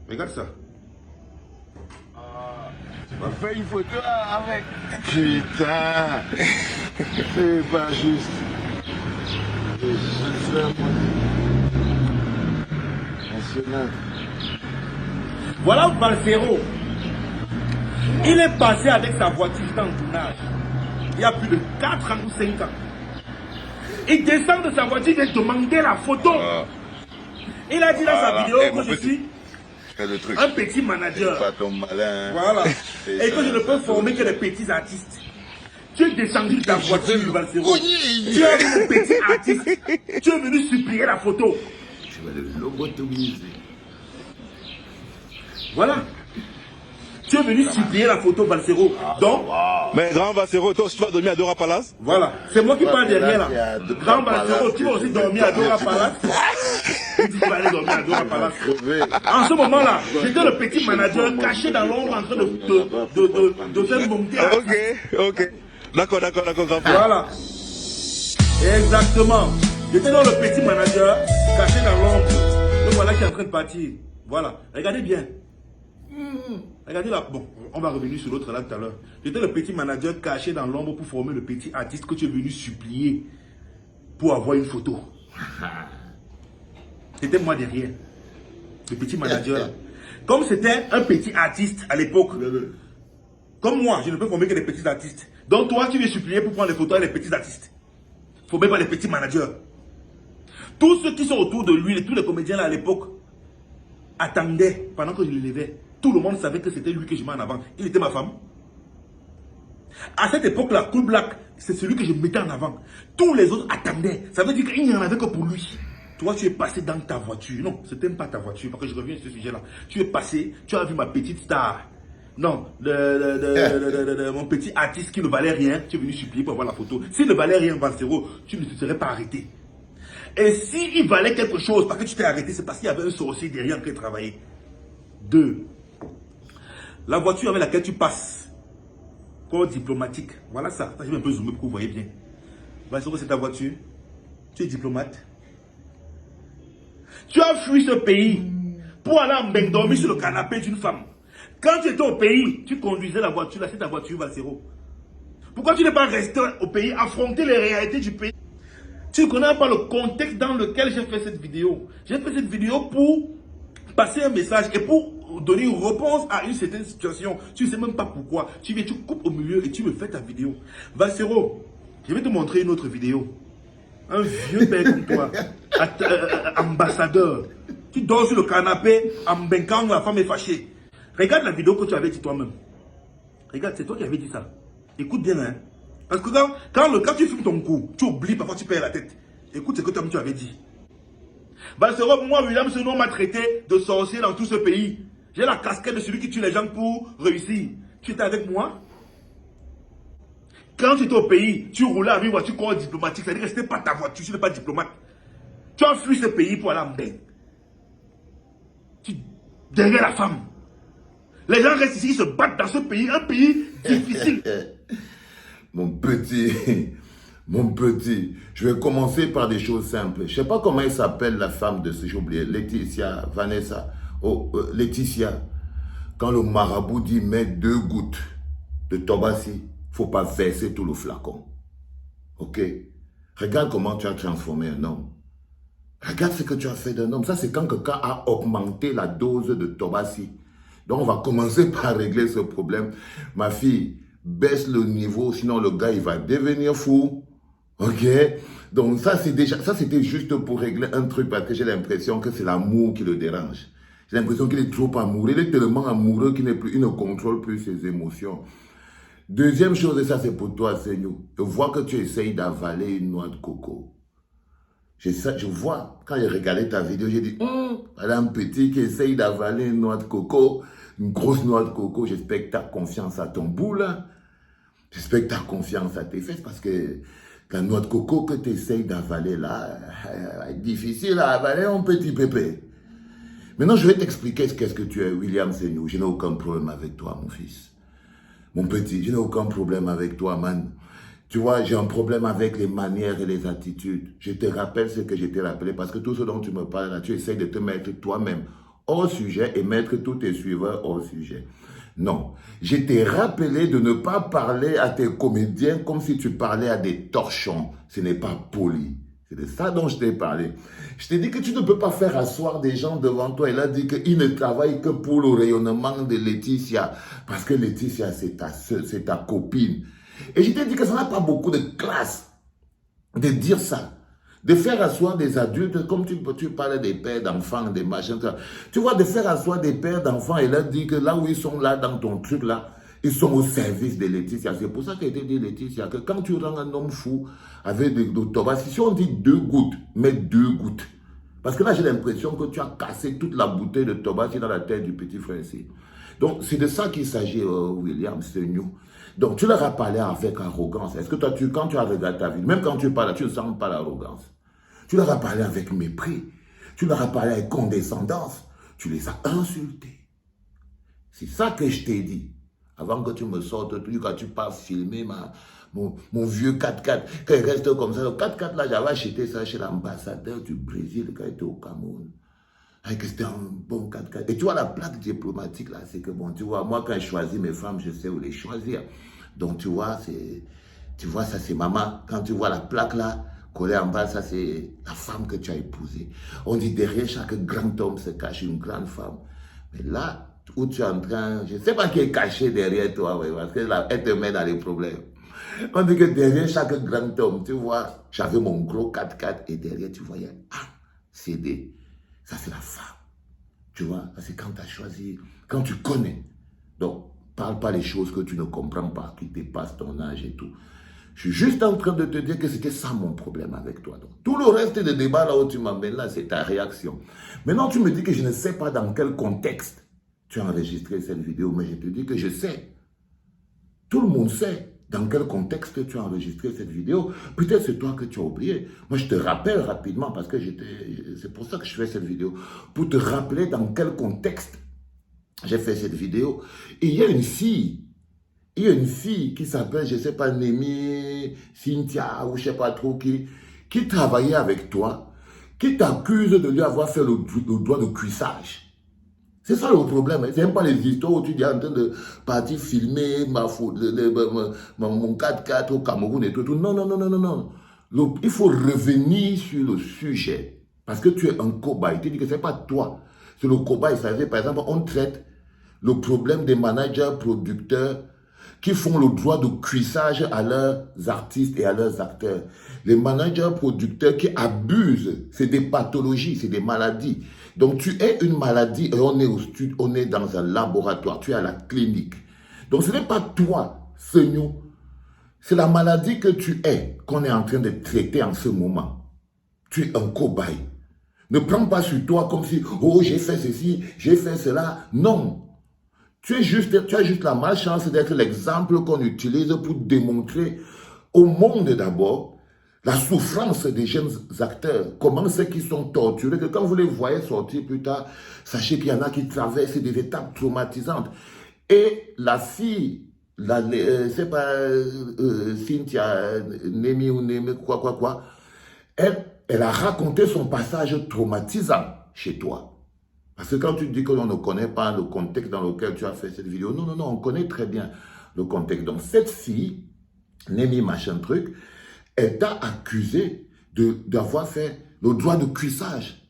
Regarde ça. On va faire une photo avec. Putain. C'est pas juste. National. Voilà Balsero. Il est passé avec sa voiture dans le tournage. Il y a plus de 4 ans ou 5 ans. Il descend de sa voiture, il vient demander la photo. Il a dit dans sa vidéo que je suis un petit manager. Pas ton malin. Voilà. Et que je ne peux former que des petits artistes. Tu es descendu de ta voiture, Balsero. Tu es un petit artiste. Tu es venu supplier la photo. Tu vas le lobotomiser. Voilà. Tu es venu supplier la photo, Balsero. Donc, Mais grand Balsero, toi aussi tu vas dormir à Dora Palace? voilà. C'est moi qui parle derrière là. Grand Balsero, tu vas aussi dormir à Dora Palace. Tu dis que tu vas aller dormir à Dora Palace. En ce moment-là, j'étais le petit manager caché dans l'ombre en train de faire monter. Ok. D'accord, grand frère. Voilà. Exactement. J'étais dans le petit manager caché dans l'ombre. Donc voilà qui est en train de partir. Voilà. Regardez bien. Regardez là. Bon, on va revenir sur l'autre là tout à l'heure. J'étais le petit manager caché dans l'ombre pour former le petit artiste que tu es venu supplier pour avoir une photo. C'était moi derrière. Le petit manager. Comme c'était un petit artiste à l'époque, comme moi, je ne peux former que des petits artistes. Donc toi, tu viens supplier pour prendre les photos avec les petits artistes. Formés par les petits managers. Tous ceux qui sont autour de lui, tous les comédiens là à l'époque, attendaient pendant que je le levais. Tout le monde savait que c'était lui que je mets en avant. Il était ma femme. À cette époque-là, Cool Black, c'est celui que je mettais en avant. Tous les autres attendaient. Ça veut dire qu'il n'y en avait que pour lui. Toi, tu es passé dans ta voiture. Non, ce n'était même pas ta voiture, parce que je reviens sur ce sujet-là. Tu es passé, tu as vu ma petite star. Non, mon petit artiste qui ne valait rien, tu es venu supplier pour avoir la photo. S'il ne valait rien, Balsero, tu ne te serais pas arrêté. Et s'il valait quelque chose, parce que tu t'es arrêté, c'est parce qu'il y avait un sorcier derrière qui travaillait. 2. La voiture avec laquelle tu passes, corps diplomatique, voilà ça. Je vais un peu zoomer pour que vous voyez bien. Balsero, c'est ta voiture. Tu es diplomate. Tu as fui ce pays pour aller dormir sur le canapé d'une femme. Quand tu étais au pays, tu conduisais la voiture, là c'est ta voiture, Balsero. Pourquoi tu n'es pas resté au pays, affronter les réalités du pays? Tu ne connais pas le contexte dans lequel j'ai fait cette vidéo. J'ai fait cette vidéo pour passer un message et pour donner une réponse à une certaine situation. Tu ne sais même pas pourquoi. Tu viens, tu coupes au milieu et tu me fais ta vidéo. Balsero, je vais te montrer une autre vidéo. Un vieux père comme toi, ambassadeur. Tu dors sur le canapé en quand la femme est fâchée. Regarde la vidéo que tu avais dit toi-même. Regarde, c'est toi qui avais dit ça. Écoute bien, hein. Parce que quand tu fumes ton coup, tu oublies, parfois tu perds la tête. Écoute ce que toi-même tu avais dit. Balsero, moi, William Seno m'a traité de sorcier dans tout ce pays. J'ai la casquette de celui qui tue les gens pour réussir. Tu étais avec moi? Quand tu étais au pays, tu roulais avec une voiture corps diplomatique. C'est-à-dire que ce n'était pas ta voiture, tu n'es pas diplomate. Tu as fui ce pays pour aller en bain. Derrière la femme. Les gens restent ici, ils se battent dans ce pays, un pays difficile. Mon petit, je vais commencer par des choses simples. Je ne sais pas comment elle s'appelle la femme de ce, j'ai oublié, Laetitia, Vanessa. Oh, Laetitia. Quand le marabout dit mets 2 gouttes de Tobassi, il ne faut pas verser tout le flacon. Ok? Regarde comment tu as transformé un homme. Regarde ce que tu as fait d'un homme. Ça, c'est quand quelqu'un a augmenté la dose de Tobassi. Donc, on va commencer par régler ce problème. Ma fille, baisse le niveau, sinon le gars, il va devenir fou. Ok? Donc, ça, c'était juste pour régler un truc parce que j'ai l'impression que c'est l'amour qui le dérange. J'ai l'impression qu'il est trop amoureux. Il est tellement amoureux qu'il ne contrôle plus ses émotions. Deuxième chose, et ça, c'est pour toi, Seigneur. Je vois que tu essayes d'avaler une noix de coco. Je vois, quand j'ai regardé ta vidéo, j'ai dit, elle a un petit qui essaye d'avaler une noix de coco, une grosse noix de coco. J'espère que tu as confiance à ton bout, là. J'espère que tu as confiance à tes fesses, parce que la noix de coco que tu essayes d'avaler, là, est difficile à avaler, mon petit pépé. Maintenant, je vais t'expliquer qu'est-ce que tu es, William Seno. Je n'ai aucun problème avec toi, mon fils. Mon petit, je n'ai aucun problème avec toi, man. Tu vois, j'ai un problème avec les manières et les attitudes. Je te rappelle ce que je t'ai rappelé parce que tout ce dont tu me parles là, tu essayes de te mettre toi-même hors sujet et mettre tous tes suiveurs hors sujet. Non. Je t'ai rappelé de ne pas parler à tes comédiens comme si tu parlais à des torchons. Ce n'est pas poli. C'est de ça dont je t'ai parlé. Je t'ai dit que tu ne peux pas faire asseoir des gens devant toi. Il a dit qu'ils ne travaillent que pour le rayonnement de Laetitia. Parce que Laetitia, c'est ta soeur, c'est ta copine. Et je t'ai dit que ça n'a pas beaucoup de classe de dire ça. De faire asseoir des adultes, comme tu parlais des pères d'enfants, des machins. Tu vois, de faire asseoir des pères d'enfants et leur dire que là où ils sont là, dans ton truc là, ils sont au service de Laetitia. C'est pour ça qu'il a été dit, Laetitia, que quand tu rends un homme fou avec de tabac, si on dit 2 gouttes, mets 2 gouttes. Parce que là, j'ai l'impression que tu as cassé toute la bouteille de tabac dans la tête du petit frère ici. Donc, c'est de ça qu'il s'agit, William, c'est nous. Donc, tu leur as parlé avec arrogance. Est-ce que toi, quand tu as regardé ta vie, même quand tu parles, tu ne sens pas l'arrogance. Tu leur as parlé avec mépris. Tu leur as parlé avec condescendance. Tu les as insultés. C'est ça que je t'ai dit. Avant que tu me sortes, quand tu pars filmer mon vieux 4x4, quand il reste comme ça, le 4x4 là, j'avais acheté ça chez l'ambassadeur du Brésil quand il était au Cameroun. C'était un bon 4x4. Et tu vois, la plaque diplomatique là, c'est que bon, tu vois, moi quand je choisis mes femmes, je sais où les choisir. Donc tu vois, ça c'est maman. Quand tu vois la plaque là, collée en bas, ça c'est la femme que tu as épousée. On dit derrière chaque grand homme se cache une grande femme. Mais là, où tu es en train, je ne sais pas qui est caché derrière toi, ouais, parce qu'elle te met dans les problèmes. On dit que derrière chaque grand homme, tu vois, j'avais mon gros 4x4 et derrière, tu voyais un CD. Ça, c'est la femme. Tu vois, c'est quand tu as choisi, quand tu connais. Donc, parle pas les choses que tu ne comprends pas, qui dépassent ton âge et tout. Je suis juste en train de te dire que c'était ça mon problème avec toi. Donc, tout le reste des débats là où tu m'emmènes là, c'est ta réaction. Maintenant, tu me dis que je ne sais pas dans quel contexte tu as enregistré cette vidéo, mais je te dis que je sais. Tout le monde sait dans quel contexte tu as enregistré cette vidéo. Peut-être c'est toi que tu as oublié. Moi, je te rappelle rapidement parce que c'est pour ça que je fais cette vidéo. Pour te rappeler dans quel contexte j'ai fait cette vidéo. Et il y a une fille. Il y a une fille qui s'appelle, je ne sais pas, Némi, Cynthia, ou je ne sais pas trop qui travaillait avec toi, qui t'accuse de lui avoir fait le doigt de cuissage. C'est ça le problème. C'est même pas les histoires où tu dis en train de partir filmer mon 4x4 au Cameroun et tout. Non, non, non, non, non, non. Il faut revenir sur le sujet. Parce que tu es un cobaye. Tu dis que ce n'est pas toi. C'est le cobaye. Ça veut dire, par exemple, on traite le problème des managers, producteurs qui font le droit de cuissage à leurs artistes et à leurs acteurs. Les managers, producteurs qui abusent, c'est des pathologies, c'est des maladies. Donc tu es une maladie et on est au studio, on est dans un laboratoire, tu es à la clinique. Donc ce n'est pas toi, c'est nous. C'est la maladie que tu es, qu'on est en train de traiter en ce moment. Tu es un cobaye. Ne prends pas sur toi comme si, oh j'ai fait ceci, j'ai fait cela. Non. Tu as juste la malchance d'être l'exemple qu'on utilise pour démontrer au monde d'abord la souffrance des jeunes acteurs, comment c'est qu'ils sont torturés, que quand vous les voyez sortir plus tard, sachez qu'il y en a qui traversent des étapes traumatisantes. Et la fille, c'est pas Cynthia, Némi ou Némi, quoi, elle a raconté son passage traumatisant chez toi. Parce que quand tu dis que l'on ne connaît pas le contexte dans lequel tu as fait cette vidéo, non, on connaît très bien le contexte. Donc cette fille, Némi machin truc, elle t'a accusé d'avoir fait le droit de cuissage,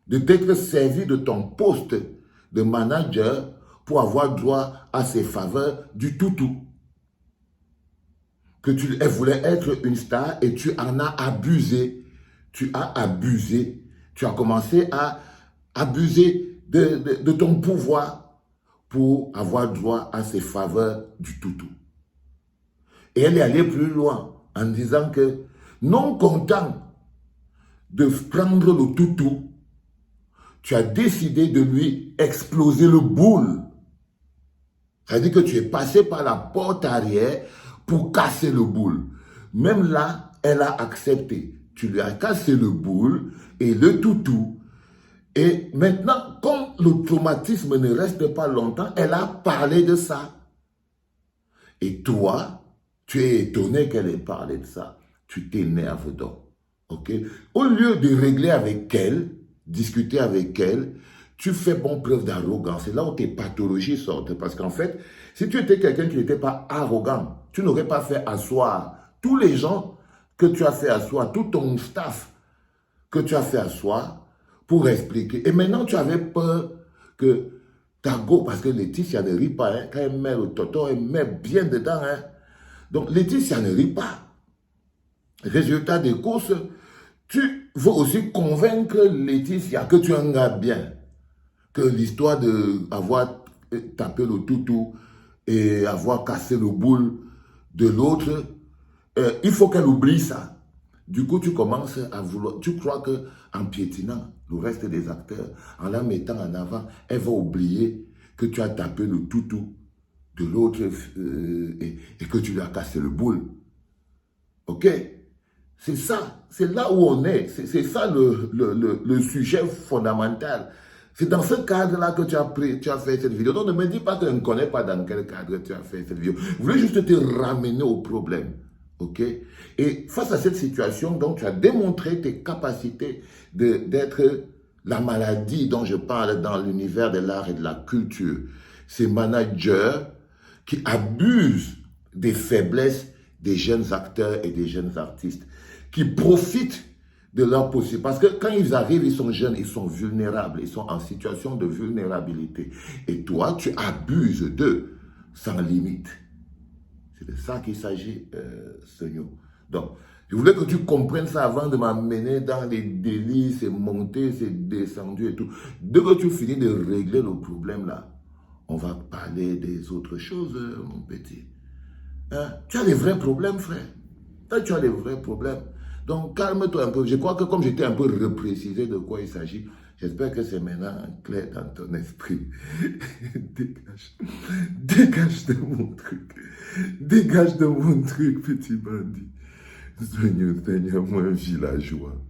de t'être servi de ton poste de manager pour avoir droit à ses faveurs du toutou. Elle voulait être une star et tu en as abusé. Tu as abusé. Tu as commencé à abuser de ton pouvoir pour avoir droit à ses faveurs du toutou. Et elle est allée plus loin en disant que, non content de prendre le toutou, tu as décidé de lui exploser le boule. C'est-à-dire que tu es passé par la porte arrière pour casser le boule. Même là, elle a accepté. Tu lui as cassé le boule et le toutou. Et maintenant, comme le traumatisme ne reste pas longtemps, elle a parlé de ça. Et toi, tu es étonné qu'elle ait parlé de ça. Tu t'énerves donc. Okay? Au lieu de régler avec elle, discuter avec elle, tu fais bon preuve d'arrogance. C'est là où tes pathologies sortent. Parce qu'en fait, si tu étais quelqu'un qui n'était pas arrogant, tu n'aurais pas fait asseoir tous les gens que tu as fait asseoir, tout ton staff que tu as fait asseoir pour expliquer. Et maintenant, tu avais peur que ta go, parce que Laetitia ne rit pas, hein, quand elle met le toto, elle met bien dedans. Hein. Donc, Laetitia ne rit pas. Résultat des courses, tu veux aussi convaincre Laetitia que tu es un gars bien. Que l'histoire d'avoir tapé le toutou et avoir cassé le boule de l'autre, il faut qu'elle oublie ça. Du coup, tu commences à vouloir, tu crois qu'en piétinant le reste des acteurs, en la mettant en avant, elle va oublier que tu as tapé le toutou de l'autre et que tu lui as cassé le boule. Ok? C'est ça, c'est là où on est, c'est ça le sujet fondamental. C'est dans ce cadre-là que tu as fait cette vidéo. Donc ne me dis pas que je ne connais pas dans quel cadre tu as fait cette vidéo. Je voulais juste te ramener au problème. Ok? Et face à cette situation, donc tu as démontré tes capacités d'être la maladie dont je parle dans l'univers de l'art et de la culture. Ces managers qui abusent des faiblesses des jeunes acteurs et des jeunes artistes, qui profitent de leur possible. Parce que quand ils arrivent, ils sont jeunes, ils sont vulnérables, ils sont en situation de vulnérabilité. Et toi, tu abuses d'eux sans limite. C'est de ça qu'il s'agit, Seigneur. Donc, je voulais que tu comprennes ça avant de m'amener dans les délits, c'est monté, c'est descendu et tout. Dès que tu finis de régler le problème là, on va parler des autres choses, mon petit. Hein? Tu as des vrais problèmes, frère. Toi, tu as des vrais problèmes. Donc, calme-toi un peu. Je crois que comme j'étais un peu reprécisé de quoi il s'agit, j'espère que c'est maintenant clair dans ton esprit. Dégage. Dégage de mon truc. Dégage de mon truc, petit bandit. Seigneur, moi un villageois.